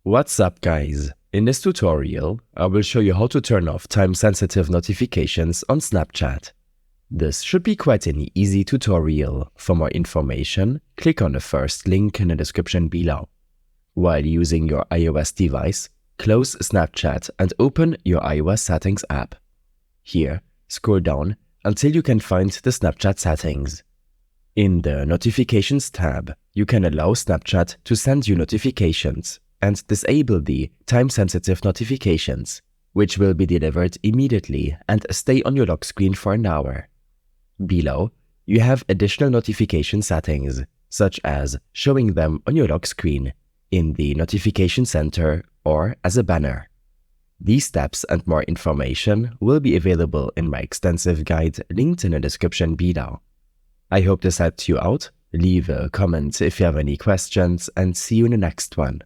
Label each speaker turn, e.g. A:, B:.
A: What's up, guys? In this tutorial, I will show you how to turn off time-sensitive notifications on Snapchat. This should be quite an easy tutorial. For more information, click on the first link in the description below. While using your iOS device, close Snapchat and open your iOS settings app. Here, scroll down until you can find the Snapchat settings. In the Notifications tab, you can allow Snapchat to send you notifications and disable the time-sensitive notifications, which will be delivered immediately and stay on your lock screen for an hour. Below, you have additional notification settings, such as showing them on your lock screen, in the notification center, or as a banner. These steps and more information will be available in my extensive guide linked in the description below. I hope this helped you out. Leave a comment if you have any questions, and see you in the next one.